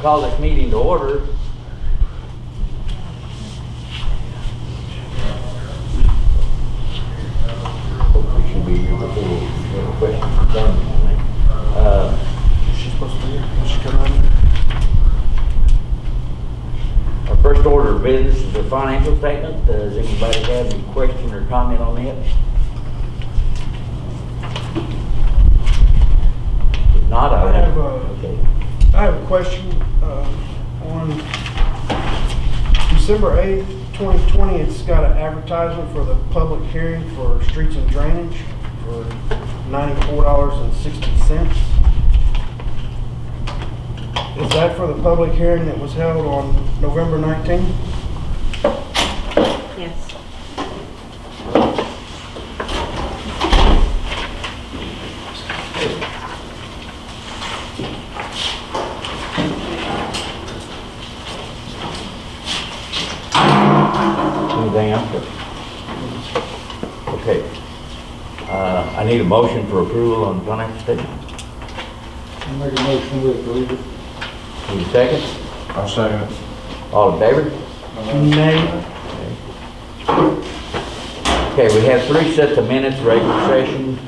call this meeting to order. Hopefully she'll be here before we have a question for Donna. She's supposed to be here. When she come out? Our first order of business is the financial statement. Does anybody have any question or comment on it? If not, I have okay. I have a question. On December 8th, 2020, it's got an advertisement for the public hearing for streets and drainage for $94.60. Is that for the public hearing that was held on November 19th? Yes. Anything else? Okay. I need a motion for approval on the financial statement. I make a motion to approve it. Need a second? I'll second it. All in favor? Nay. Okay, we have 3 sets of minutes, regular session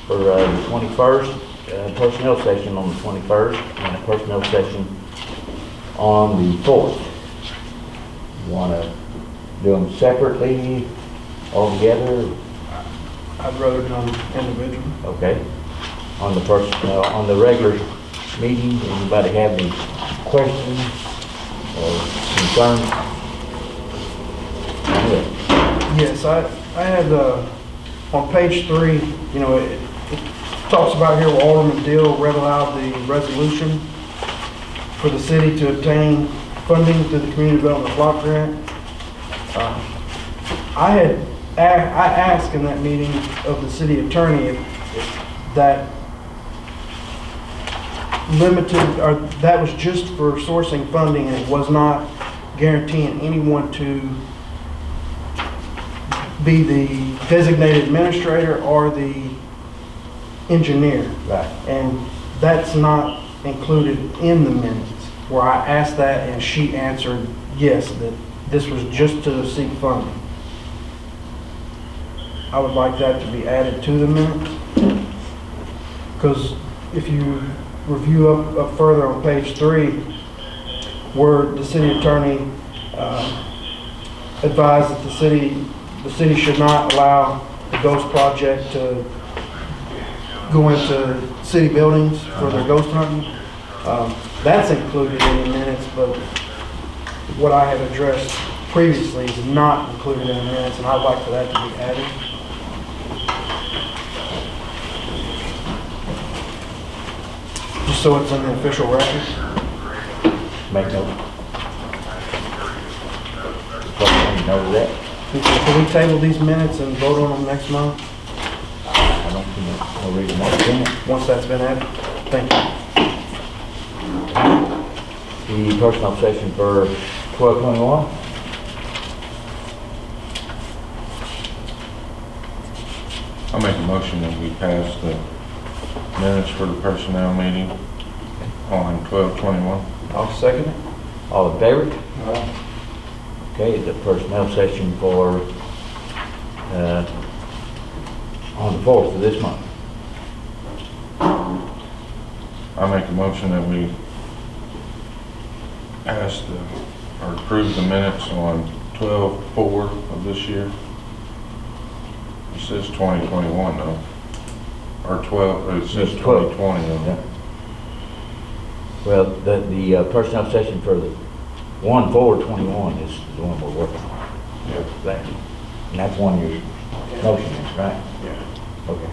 for the 21st, personnel session on the 21st, and a personnel session on the 4th. You want to do them separately, all together? I'd rather done individually. Okay. On the regular meeting, anybody have any questions or concerns? Yes, I had, on page 3, you know, it talks about here where Alderman Deal read aloud the resolution for the city to obtain funding through the Community Development Block Grant. I asked in that meeting of the city attorney if that limited, or that was just for sourcing funding and it was not guaranteeing anyone to be the designated administrator or the engineer. Right. And that's not included in the minutes, where I asked that and she answered yes, that this was just to seek funding. I would like that to be added to the minutes, because if you review up further on page 3, where the city attorney advised that the city should not allow the ghost project to go into city buildings for their ghost hunting. That's included in the minutes, but what I had addressed previously is not included in the minutes, and I'd like for that to be added. Just so it's in the official record. Make note. Make note of that. Can we table these minutes and vote on them next month, I don't think no reason why we can't. once that's been added? Thank you. The personnel session for 12/21. I'll make a motion that we pass the minutes for the personnel meeting on 12/21. I'll second it. All in favor? Okay, the personnel session for, on the 4th of this month. I make a motion that we pass or approve the minutes on 12/4 of this year. It says 2021 though. Or 12, it says It's 12. 2020 though. Yeah. Well, the personnel session for the 1/4/21 is the one we're working on. Yeah. That- And that's one your motion is, right? Yeah. Okay.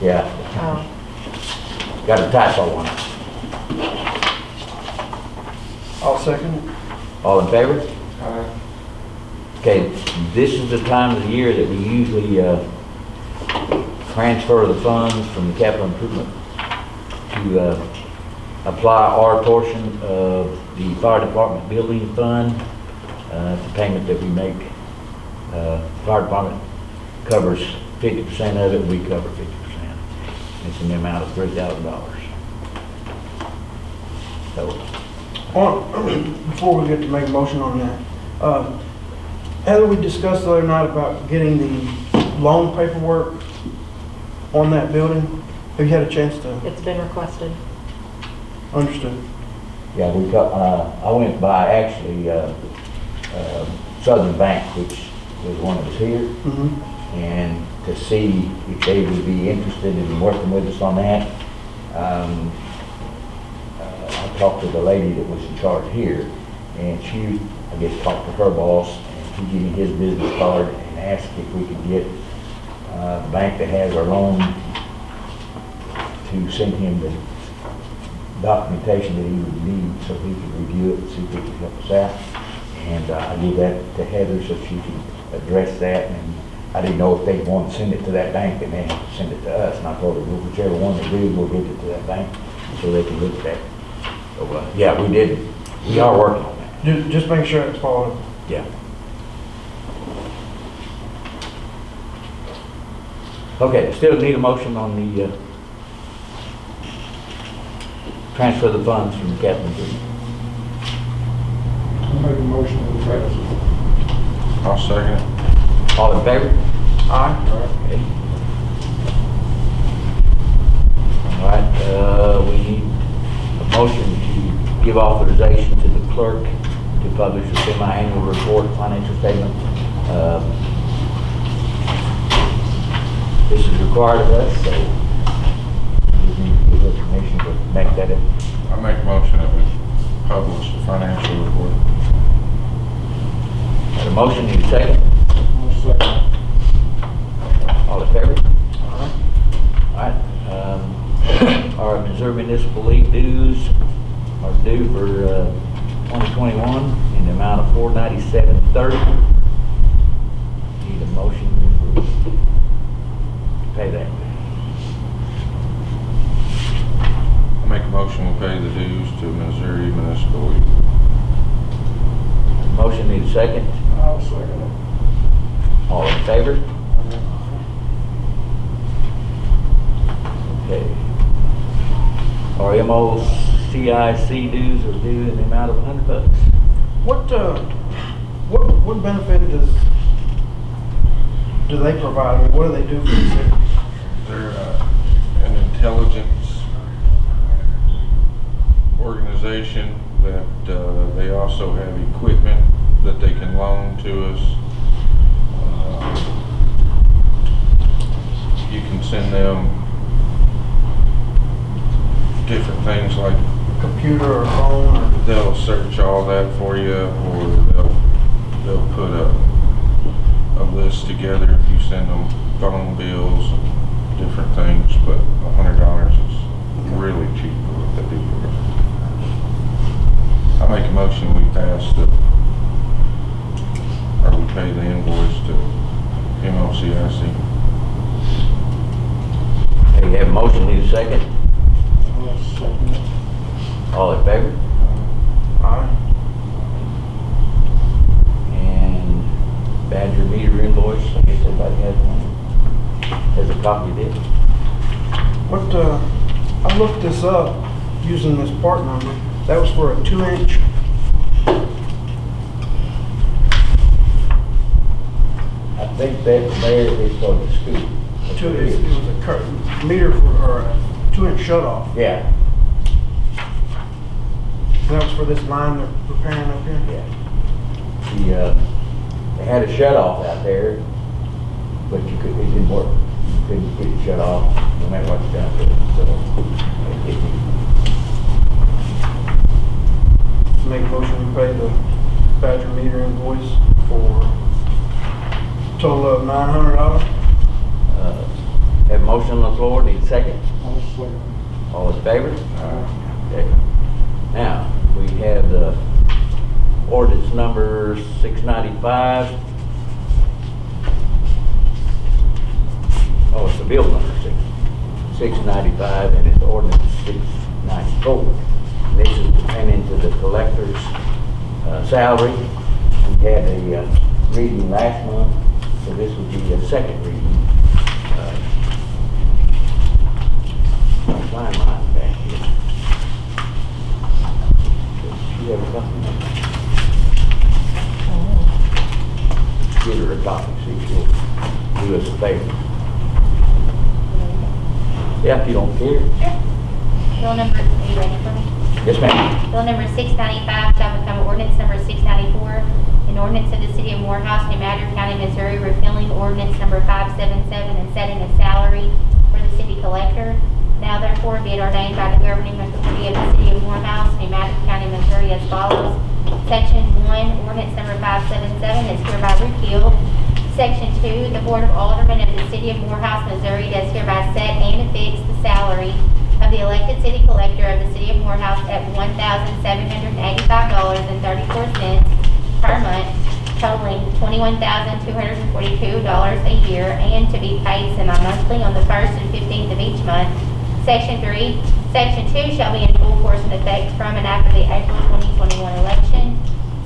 Yeah. Oh. Got a typo on it. I'll second it. All in favor? Okay, this is the time of the year that we usually transfer the funds from the capital improvement to apply our portion of the fire department building fund. It's a payment that we make. Fire department covers 50% of it, we cover 50%. It's in the amount of $3,000. So Before we get to make a motion on that, Heather, we discussed the other night about getting the loan paperwork on that building. Have you had a chance to It's been requested. understand? Yeah, I went by actually, Southern Bank, which was one that was here, Mm-hmm. and to see if they would be interested in working with us on that. I talked to the lady that was in charge here, and she, I guess, talked to her boss, and he gave me his business card and asked if we could get the bank that has our loan to send him the documentation that he would need so he could review it and see if he could help us out. And I gave that to Heather so she could address that, and I didn't know if they wanted to send it to that bank, they may have to send it to us, and I told her, well, whichever one they do, we'll give it to that bank so they can look at that. So, yeah, we are working on that. Just make sure it's followed. Yeah. Okay, still need a motion on the, transfer the funds from the capital improvement. I'll make a motion to pass. I'll second it. All in favor? Aye. Okay. All right, we need a motion to give authorization to the clerk to publish a semi-annual report, financial statement. This is required of us, so we need to give her permission to make that a I make a motion that we publish the financial report. Got a motion, need a second? I'll second. All in favor? All right. Our Missouri Municipal League dues are due for 2021 in the amount of $497.30. Need a motion to pay that. I make a motion we pay the dues to Missouri Municipal League. Motion, need a second? I'll second it. All in favor? Okay. Our MOCIC dues are due in the amount of $100. What benefit do they provide? I mean, what do they do for the city? They're an intelligence organization that they also have equipment that they can loan to us. You can send them different things like Computer or phone or? they'll search all that for you, or they'll put a list together if you send them phone bills and different things, but $100 is really cheap for what they do for us. I make a motion we pass or we pay the invoice to MOCIC. Okay, you have a motion, need a second? I'll second it. All in favor? Aye. And Badger meter invoice, I guess everybody has one, has a copy of it. I looked this up using this part number. That was for a 2-inch. I think that there is for the school. It was a meter or a 2-inch shut off. Yeah, That was for this line they're repairing up here. yeah. They had a shut off out there, but it didn't work. You couldn't get it shut off, no matter what you done to it, so. Make a motion to pay the Badger meter invoice for a total of $900. Have a motion on the floor, need a second? I'll second All in favor? Okay. Now, we have the ordinance number 695. Oh, it's the bill number 695, and it's ordinance 694. This is pertaining to the collector's salary. We had a reading last month, so this would be a second reading. I'll find mine back here. favor? Yeah, if you don't care. Bill number, are you ready for me? Yes, ma'am. Bill number 695 shall become ordinance number 694, an ordinance of the city of Morehouse, New Madrid County, Missouri, repealing ordinance number 577 and setting a salary for the city collector. Now therefore be it ordained by the governing authority of the city of Morehouse, New Madrid County, Missouri as follows. Section 1, ordinance number 577 is hereby repealed. Section 2, the Board of Aldermen of the city of Morehouse, Missouri does hereby set and affix the salary of the elected city collector of the city of Morehouse at $1,785.34 per month, totaling $21,242 a year, and to be paid semi-monthly on the 1st and 15th of each month. Section 3, Section 2 shall be in full force and effect from and after the April 2021 election.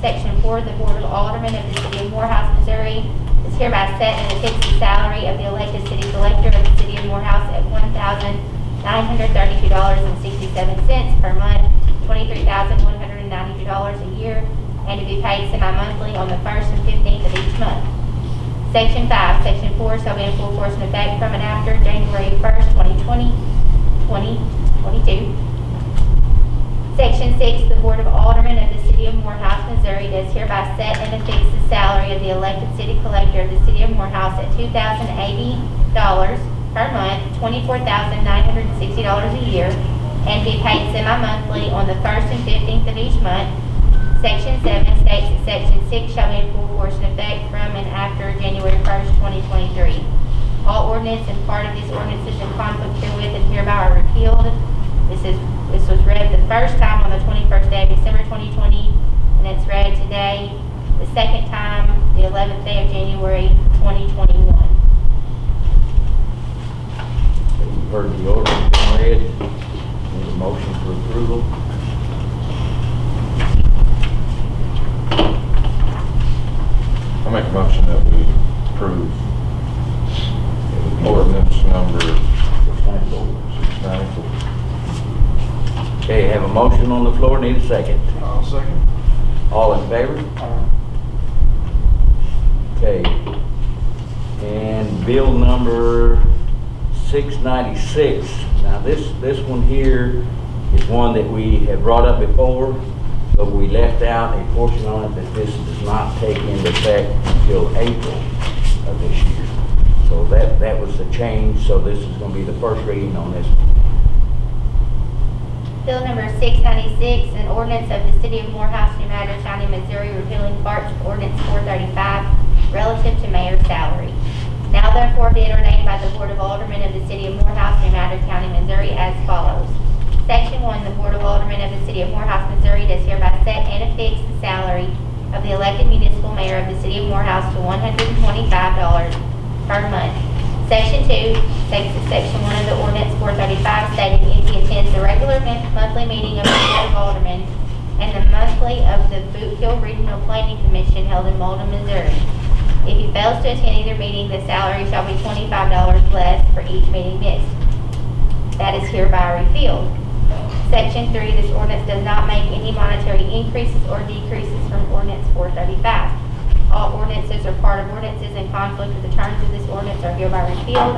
Section 4, the Board of Aldermen of the city of Morehouse, Missouri is hereby set and affix the salary of the elected city collector of the city of Morehouse at $1,932.67 per month, $23,192 a year, and to be paid semi-monthly on the 1st and 15th of each month. Section 5, Section 4 shall be in full force and effect from and after January 1st, 2022. Section 6, the Board of Aldermen of the city of Morehouse, Missouri does hereby set and affix the salary of the elected city collector of the city of Morehouse at $2,080 per month, $24,960 a year, and be paid semi-monthly on the 1st and 15th of each month. Section 7 states that Section 6 shall be in full force and effect from and after January 1st, 2023. All ordinance and part of these ordinances in conflict herewith and hereby are repealed. This was read the first time on the 21st day of December 2020, and it's read today, the second time, the 11th day of January 2021. You've heard the ordinance being read. Need a motion for approval. I make a motion that we approve ordinance number 694. Okay, have a motion on the floor, need a second. I'll second. All in favor? Okay. And bill number 696. Now this one here is one that we have brought up before, but we left out a portion on it that this does not take into effect until April of this year. So that was the change, so this is gonna be the first reading on this one. Bill number 696, an ordinance of the city of Morehouse, New Madrid County, Missouri, repealing parts of ordinance 435 relative to mayor's salary. Now therefore be it ordained by the Board of Aldermen of the city of Morehouse, New Madrid County, Missouri as follows. Section 1, the Board of Aldermen of the city of Morehouse, Missouri does hereby set and affix the salary of the elected municipal mayor of the city of Morehouse to $125 per month. Section 2 takes the Section 1 of the ordinance 435 stating if he attends the regular monthly meeting of the Board of Aldermen and the monthly of the Boot Hill Regional Planning Commission held in Malden, Missouri. If he fails to attend either meeting, the salary shall be $25 less for each meeting missed. That is hereby repealed. Section 3, this ordinance does not make any monetary increases or decreases from ordinance 435. All ordinances or part of ordinances in conflict with the terms of this ordinance are hereby repealed,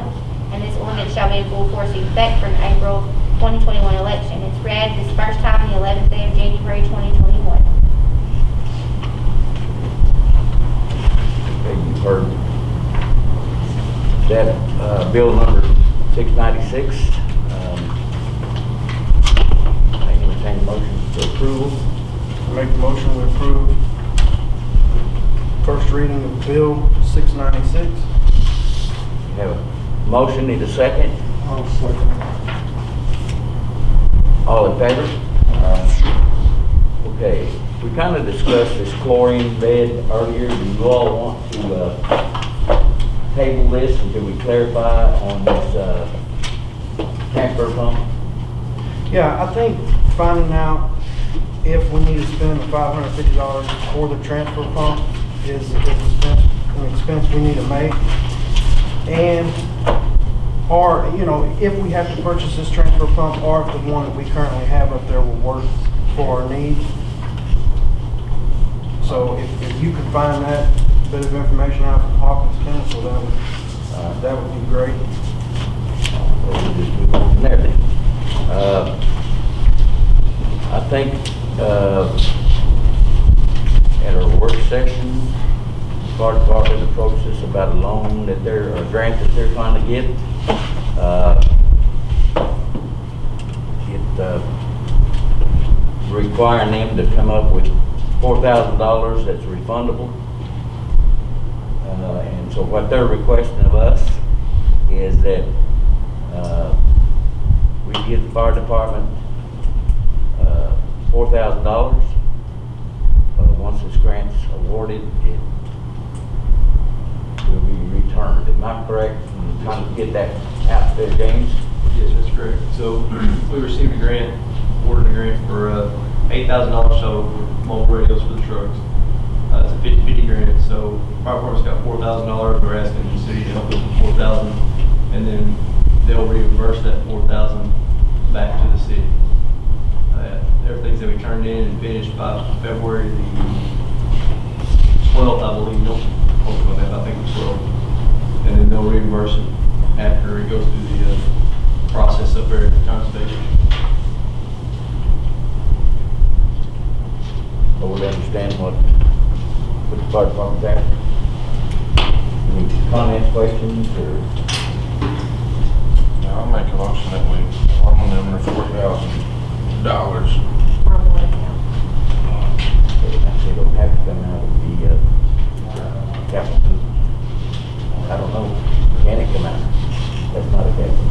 and this ordinance shall be in full force and effect from April 2021 election. It's read this first time the 11th day of January 2021. Okay, you've heard that, bill number 696. I entertain a motion for approval. Make the motion to approve first reading of Bill 696. We have a motion, need a second. I'll second. All in favor? Okay, we kind of discussed this chlorine bed earlier. Do you all want to table this until we clarify on this transfer pump? Yeah, I think finding out if we need to spend the $550 for the transfer pump is an expense we need to make. And, or, you know, if we have to purchase this transfer pump or if the one that we currently have up there will work for our needs. So if you could find that bit of information out from Hawkins Council, that would That would be great. We'll just move on from there then. I think, at our work session, the fire department approached us about a loan that a grant that they're trying to get. Requiring them to come up with $4,000 that's refundable. And so what they're requesting of us is that we give the fire department $4,000. Once this grant's awarded, it will be returned. Am I correct in trying to get that out there, James? Yes, that's correct. So we received a grant, awarded a grant for $8,000 so for mobile radios for the trucks. It's a 50/50 grant, so fire department's got $4,000. We're asking the city to help us with $4,000, and then they'll reimburse that $4,000 back to the city. Everything's that we turned in and finished by February the 12th, I believe. Don't quote me on that, I think it's 12th. And then they'll reimburse it after it goes through the process up there at the conservation. So we understand what the fire department's asking. Any comments, questions, or? Now, I'll make a motion that we loan them the $4,000. They don't have to come out of the capital. I don't know, can it come out? That's not a capital.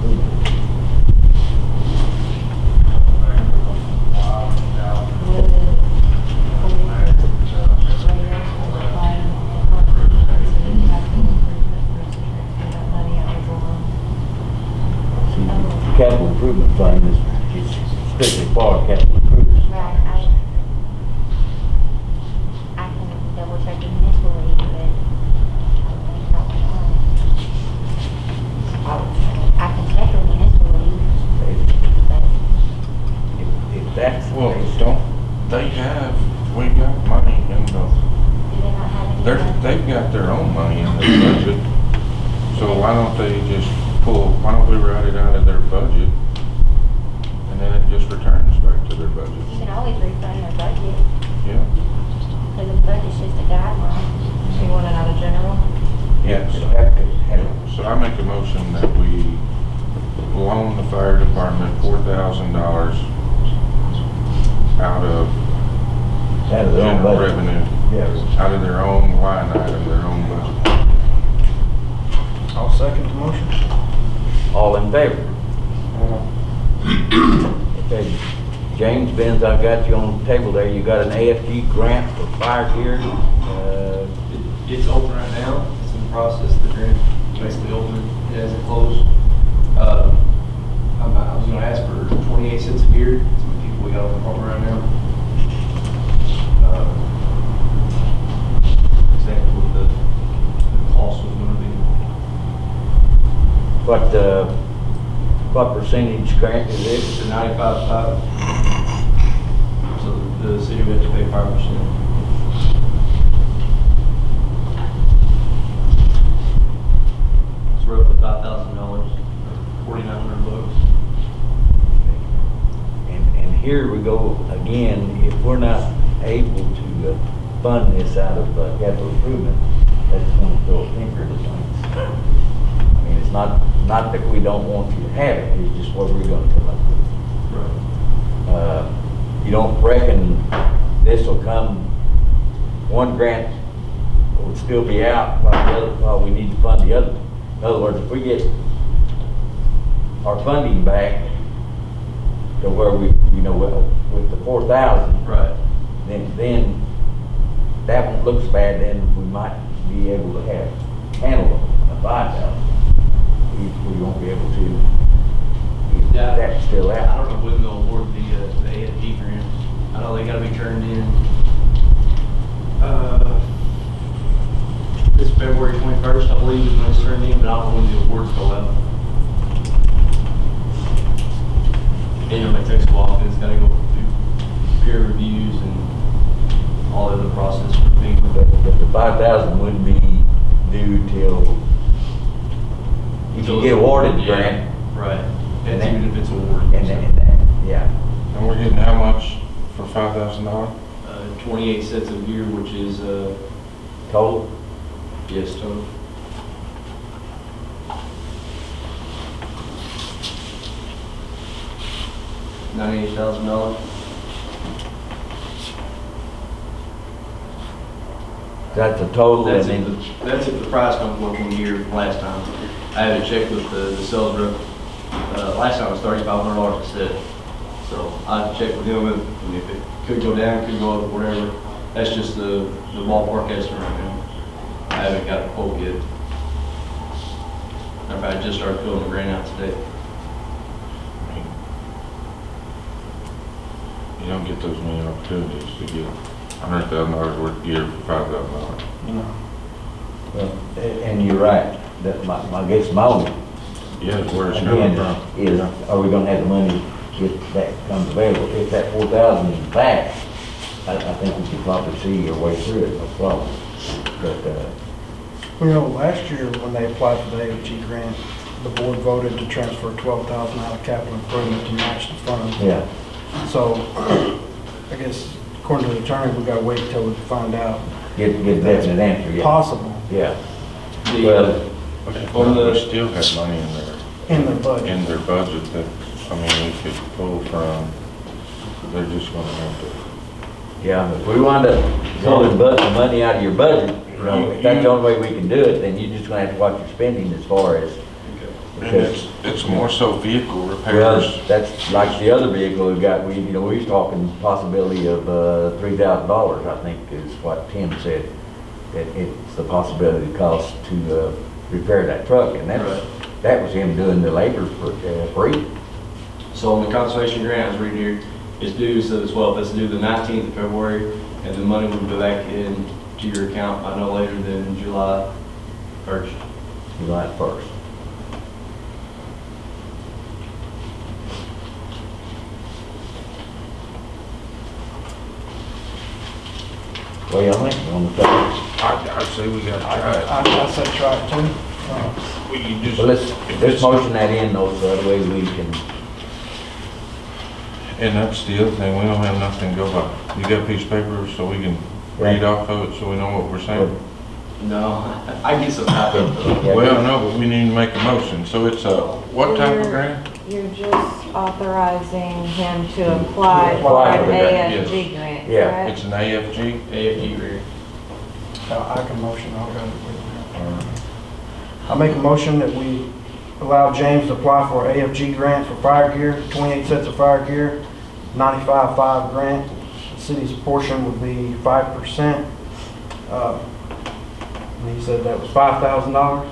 Capital improvement fund is strictly for capital improvements. Right, I can double check the municipal league, but I don't think that one. I can check the municipal league, but If that's the Well, case, we got money in the, do they not have any? they've got their own money in their budget. So why don't we write it out of their budget, and then it just returns back to their You budget? can always refund their budget, Yeah. because the budget's just a guideline. So you want it out of general? yeah, so have to have So I make a motion that we loan the fire department $4,000 out of their own general budget. revenue, Yeah, out of their own line item, their own budget. I'll second the motion. all in favor? Okay, James Benz, I've got you on the table there. You got an AFG grant for fire gear. It's open right now. It's in the process. The grant basically open. It hasn't closed. I was going to ask for 28 cents a year. That's what people we got on the program right now. Exactly what the cost was going to be. What percentage grant is it? It's a 95.5. So the city would have to pay 5%. It's roughly $5,000, $4,900. And here we go again, if we're not able to fund this out of capital improvement, that's going to throw a finger to things. I mean, it's not that we don't want you to have it, it's just what we're going to come up with. Right. You don't reckon this will come, one grant will still be out while we need to fund the other. In other words, if we get our funding back to where we, with the 4,000, Right. then that one looks bad, then we might be able to handle a 5,000. We won't be able to, if Yeah. that's still I out. don't know when they'll award the AFG grant. I know they gotta be turned in, this February 21st, I believe, is when it's turned in, but I don't know when the awards go out. And it takes a while, because it's gotta go through peer reviews and all the other process for being. But the 5,000 wouldn't be due till much for $5,000? 28 sets of gear, which is, Total? yes, total. $98,000. That's a total, and That's then, that's if the price comes up from the year from last time. I had to check with the sales rep. Last time it was $3,500 a set. So I had to check with him, and if it could go down, could go up, whatever. That's just the ballpark estimate right now. I haven't got a quote yet. In fact, I just started filling the grant out today. You don't get those many opportunities to get $100,000 worth of gear for $5,000. No. well, and you're right, that my guess, my only, Yeah, it's where it's coming again, from. is, are we gonna have the money if that comes available? If that 4,000 is back, I think we could probably see your way through it, no problem. But, You know, last year when they applied for the AFG grant, the board voted to transfer 12,000 out of capital improvement to match the funds. yeah, So, I guess, according to the attorney, we gotta wait till we find out. get a definite answer, yeah. Possible Yeah, The, well, On the- We still have money in their budget. in their budget that, I mean, we could pull from. They're just gonna have to. yeah, if we wind up pulling the money out of your budget, you know, if that's the only way we can do it, then you're just gonna have to watch your spending as far as, And it's more so vehicle well, repairs. that's like the other vehicle we got, we was talking possibility of, $3,000, I think is what Tim said. That it's the possibility cost to, repair that truck, and Right. that was him doing the labor for, free. So on the conservation grant, I was reading here, it's due, so as well, it's due the 19th of February, and the money will go back in to your account by no later than July 1st. July 1st. Well, yeah, I think on the top. I'd say we gotta I try it. I said try it too. We can just. Well, if let's it's- motion that in though, so that way we can, And that's the other thing, we don't have nothing to go by. You got a piece of paper so we can read off of it so we know what we're saying? No, I get some type of, Yeah. Well, no, but we need to make a motion. So it's a, what type of grant? You're just authorizing him to apply for Apply an for the grant, AFG grant, Yeah. correct? It's an AFG? AFG grant. I can motion, I'll go with it. I make a motion that we allow James to apply for AFG grant for fire gear, 28 sets of fire gear, 95.5 grant. The city's portion would be 5%. And he said that was $5,000,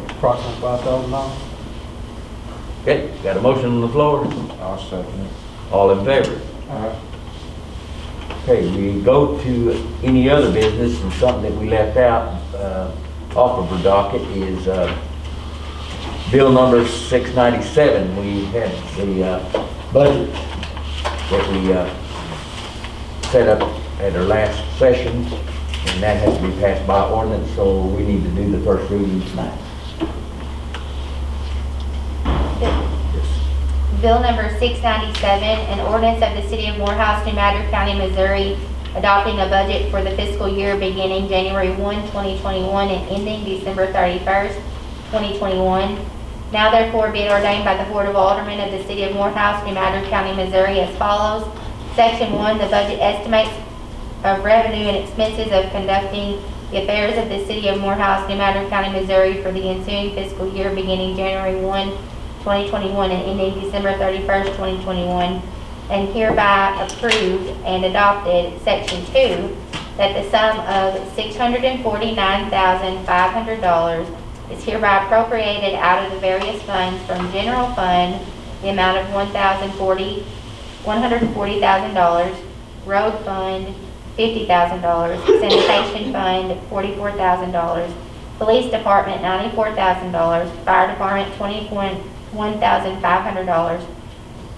approximately $5,000. okay, got a motion on the floor, I'll second it. all in favor? Okay, we go to any other business, and something that we left out, off of our docket is, bill number 697. We had the, budget that we, set up at our last session, and that has to be passed by ordinance, so we need to do the first reading tonight. Bill number 697, an ordinance of the City of Morehouse, New Madrid County, Missouri, adopting a budget for the fiscal year beginning January 1, 2021 and ending December 31st, 2021. Now therefore be it ordained by the Board of Aldermen of the City of Morehouse, New Madrid County, Missouri as follows. Section 1, the budget estimates of revenue and expenses of conducting the affairs of the City of Morehouse, New Madrid County, Missouri for the ensuing fiscal year beginning January 1, 2021 and ending December 31st, 2021, and hereby approved and adopted. Section 2, that the sum of $649,500 is hereby appropriated out of the various funds from general fund, the amount of $140,000, road fund, $50,000, sanitation fund, $44,000, police department, $94,000, fire department, $21,500,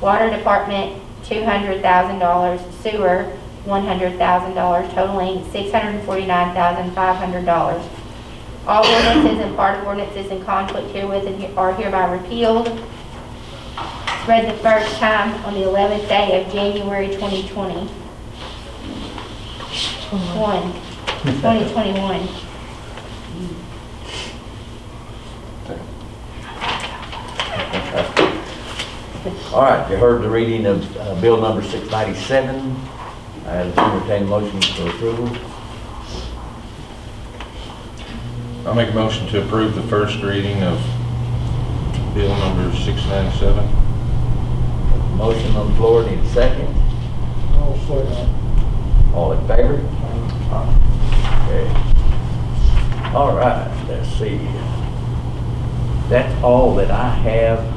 water department, $200,000, sewer, $100,000, totaling $649,500. All ordinances and part of ordinances in conflict herewith are hereby repealed. read the first time on the 11th day of January 2021. All right, you heard the reading of bill number 697. I'll entertain a motion for approval. I'll make a motion to approve the first reading of bill number 697. Motion on the floor, need a second. I'll second All in favor? it. Okay. All right, let's see. That's all that I have.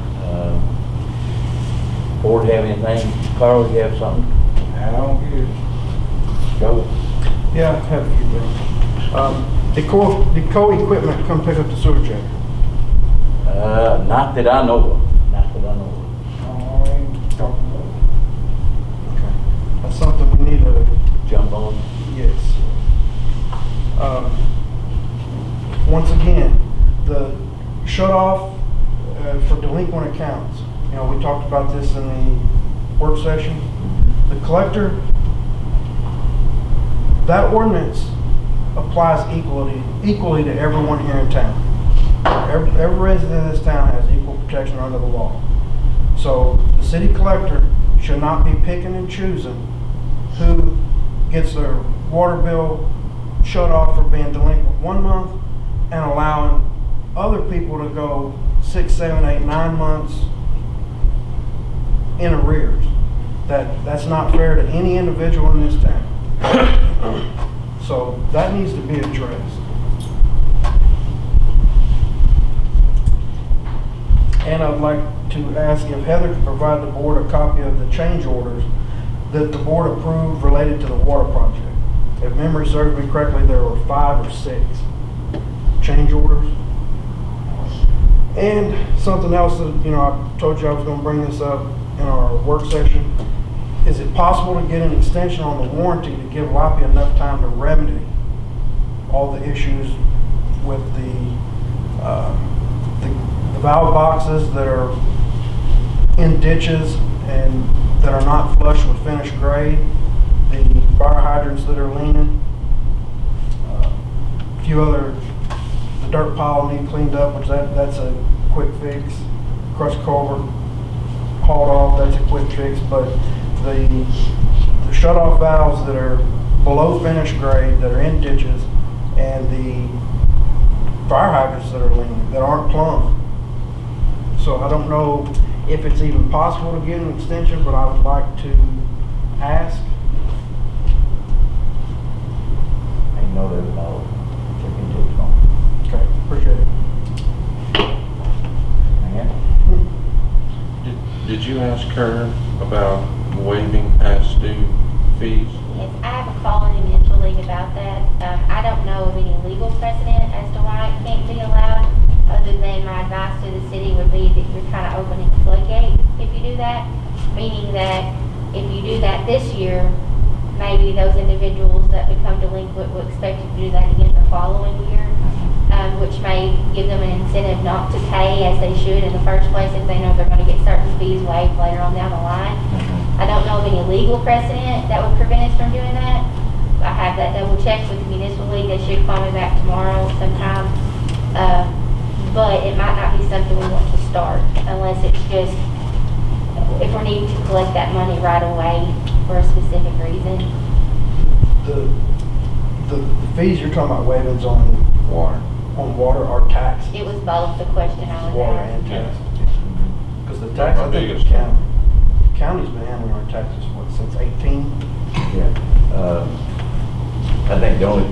Board have anything? Carl, you have something? I don't get it. Go. Yeah, I have a few things. Did co-equipment come pick up the sewer check? Not that I know of. Not that I know of. Oh, I ain't talking about Okay. That's something we need to, Jump on. yes. Once again, the shut off for delinquent accounts. You know, we talked about this in the work session. The collector, that ordinance applies equally to everyone here in town. Every resident of this town has equal protection under the law. So the city collector should not be picking and choosing who gets their water bill shut off for being delinquent 1 month and allowing other people to go 6, 7, 8, 9 months in arrears. That's not fair to any individual in this town. So that needs to be addressed. And I'd like to ask if Heather could provide the board a copy of the change orders that the board approved related to the water project. If memory serves me correctly, there were 5 or 6 change orders. And something else that, you know, I told you I was going to bring this up in our work session. Is it possible to get an extension on the warranty to give WAPI enough time to remedy all the issues with the valve boxes that are in ditches and that are not flush with finished grade, the fire hydrants that are leaning, a few other, the dirt pile need cleaned up, which that's a quick fix. Crushed culvert hauled off, that's a quick fix, but the shut-off valves that are below finished grade, that are in ditches, and the fire hydrants that are leaning, that aren't plumbed. So I don't know if it's even possible to get an extension, but I would like to ask. I know that I'll check into it. on. Okay, appreciate it. Did you ask her about waiving past due fees? Yes, I have a call in mutual league about that. I don't know of any legal precedent as to why it can't be allowed, other than my advice to the city would be that you're kind of opening the floodgate if you do that. Meaning that if you do that this year, maybe those individuals that become delinquent will expect you to do that again the following year, which may give them an incentive not to pay as they should in the first place if they know they're going to get certain fees waived later on down the line. I don't know of any legal precedent that would prevent us from doing that. I have that double checked with the municipal league. They should call me back tomorrow sometime. But it might not be something we want to start unless it's just, if we're needing to collect that money right away for a specific reason. The fees you're talking about waivings on water are taxes. It was both the question I was Water and asking. taxes. Because the tax, I think the county's been handling our taxes, what, since 18? Yeah. I think the only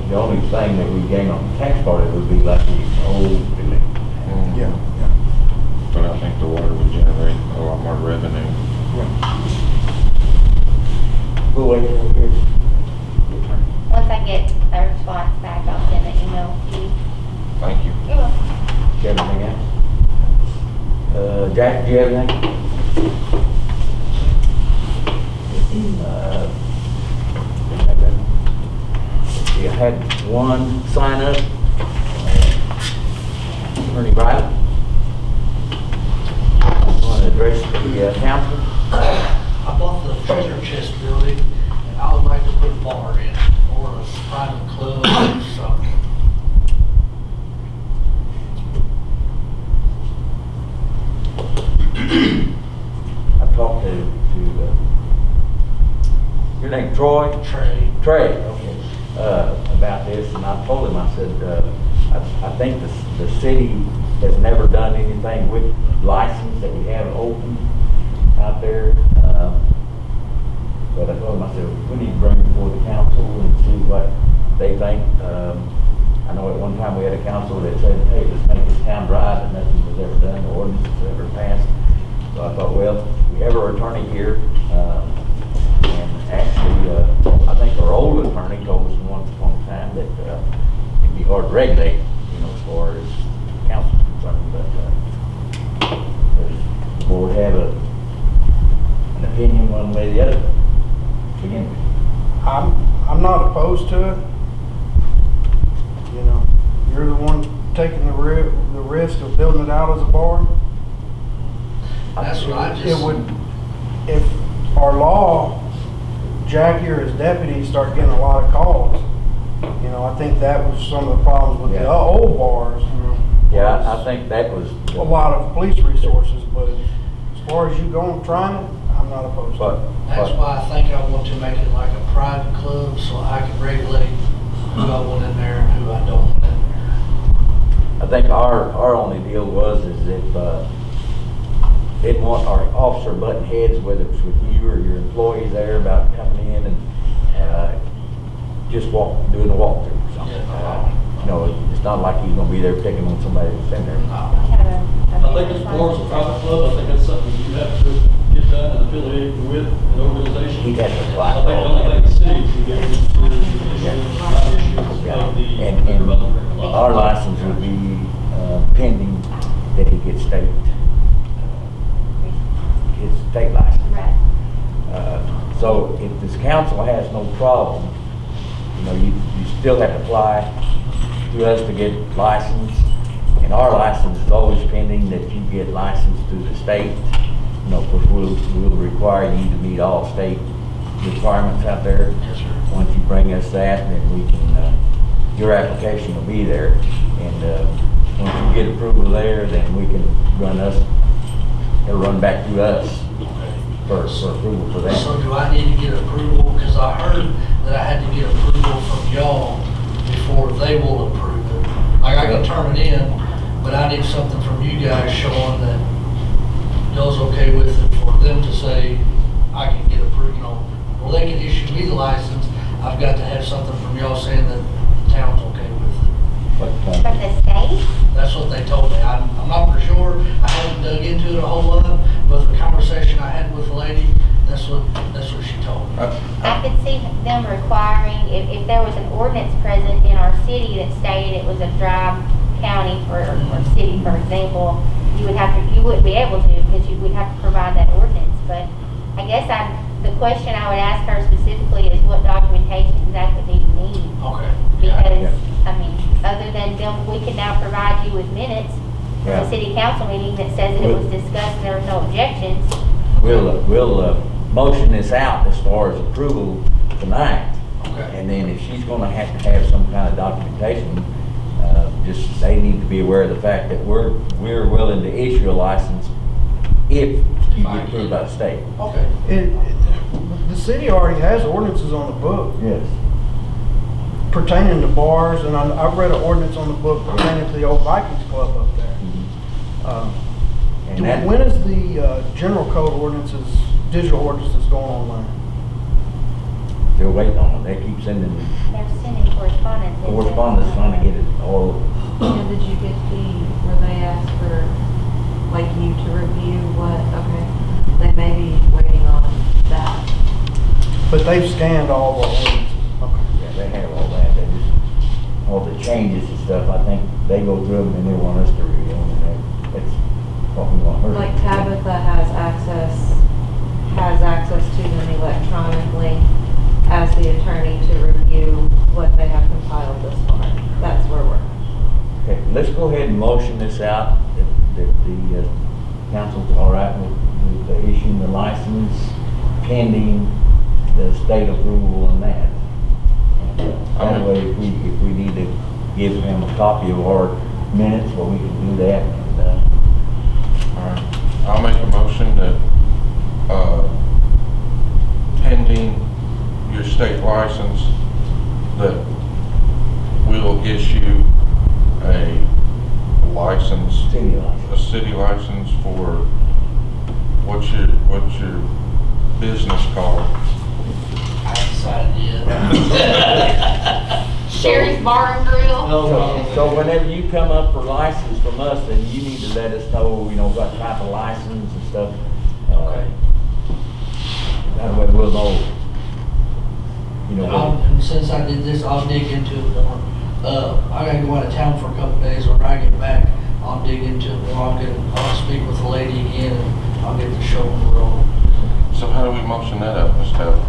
thing that we gain on the tax part of it would be like the old building. Yeah. But I think the water would generate a lot more revenue. We'll wait till we hear. Once I get a response back, I'll send an email to you. Thank you. You're welcome. Everything else? Jack, do you have anything? You had one sign up, Attorney Riley. I'm going to address the council? I bought the treasure chest building, and I would like to put a bar in, or a private club or something. I talked to your name, Troy? Trey, okay, about this, and I told him, I said, I think the city has never done anything with license that we have open out there. But I told him, I said, we need to bring it before the council and see what they think. I know at one time we had a council that said, hey, let's make this town dry, but nothing was ever done, the ordinance was ever passed. So I thought, well, we have our attorney here, and actually, I think our old attorney told us once upon a time that it'd be hard to regulate, as far as council is concerned, but does the board have an opinion one way or the other? Again, I'm not opposed to it. You're the one taking the risk of building it out as a bar. That's what I just. It would, if our law, Jackie or his deputies start getting a lot of calls, I think that was some of the problems with the Yeah. old bars. yeah, I think that was. A lot of police resources, but as far as you going, trying it, I'm not opposed to it. That's why I think I want to make it like a private club, so I can regulate who I want in there and who I don't want in there. I think our only deal was is if didn't want our officer button heads, whether it's with you or your employees there about coming in and just doing a walkthrough or something. It's not like he's gonna be there picking on somebody that's in there. I think as far as a private club, I think that's something you have to get done and affiliate with an organization. He'd have to I apply. think the only thing the city can get is the issues of the And development. our license would be pending that he gets his state license. Right. So if this council has no problem, you still have to apply to us to get licensed. And our license is always pending that you get licensed through the state. Of course, we'll require you to meet all state requirements out there. Yes, sir. Once you bring us that, then we can, your application will be there. And once you get approval there, then we can it'll run back to us for approval for that. So do I need to get approval? Because I heard that I had to get approval from y'all before they will approve it. Like I can turn it in, but I need something from you guys showing that y'all's okay with it for them to say I can get approved. Well, they can issue me the license. I've got to have something from y'all saying that the town's okay with it. But, From the state? That's what they told me. I'm not for sure. I haven't dug into it a whole lot, but the conversation I had with the lady, that's what she told me. I could see them requiring, if there was an ordinance present in our city that stated it was a dry county or city, for example, you wouldn't be able to, because you would have to provide that ordinance. But I guess the question I would ask her specifically is what documentation exactly do you need? Okay. Because, other than them, we can now provide you with minutes from Yeah. the city council meeting that says that it was discussed and there was no objections. we'll motion this out as far as approval tonight. Okay. And then if she's gonna have to have some kind of documentation, they need to be aware of the fact that we're willing to issue a license if you get approved by the state. Okay. The city already has ordinances on the book Yes. pertaining to bars, and I've read an ordinance on the book pertaining to the old Vikings Club up there. And that, When is the general code ordinances, digital ordinances going online? they're waiting on it. They keep sending They're sending correspondence. correspondence trying to get it all. Did you get where they asked for, you to review what, okay, they may be waiting on that. But they've scanned all the ordinances. Okay. Yeah, they have all that. They just, all the changes and stuff, I think they go through them and they want us to review them. And that's what we want her to do. Like Tabitha has access to them electronically as the attorney to review what they have compiled this far. That's where we're at. Okay, let's go ahead and motion this out, if the council's all right with to issuing the license pending the state approval on that. That way, if we need to give him a copy of our minutes, well, we can do that. And, All right. I'll make a motion that, pending your state license, that we'll issue a license, city license. a city license for, what's your business called? I haven't decided yet. Sherry's Bar and Grill. So whenever you come up for license from us, then you need to let us know, you know, what type of license and stuff. Okay. That way we'll know, you know. And since I did this, I'll dig into it more. I gotta go out of town for a couple days. When I get back, I'll dig into it more. I'll speak with the lady again, and I'll get the show on the road. So how do we motion that up, Ms. Taylor?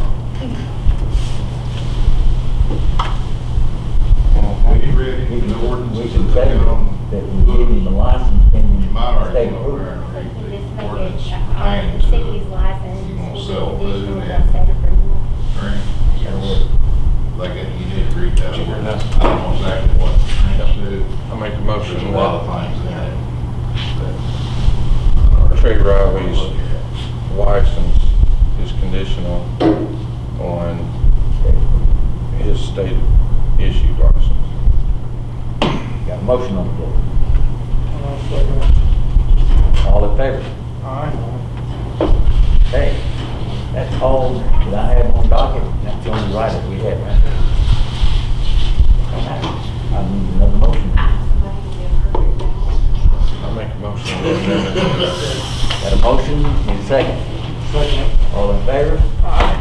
When you ready, We can, the ordinance we is can say that we give him the license pending You might already state go approval. there and So read you just the make ordinance it, pertaining the to city's license, you gonna with sell food additional and state approval. drink. That'll work. Like, you need to read that Did you hear ordinance. that? I don't know exactly what it says. I make a There's motion a lot of that things in it. Trey Riley's license is conditional on his state issued license. Got a motion on the floor. I'll second it. All in favor? Aye. Okay, that's all that I have on docket. That's the only right that we have right there. I need another motion. I make a motion to amend it. Got a motion, need a second. Second it. All in favor? Aye.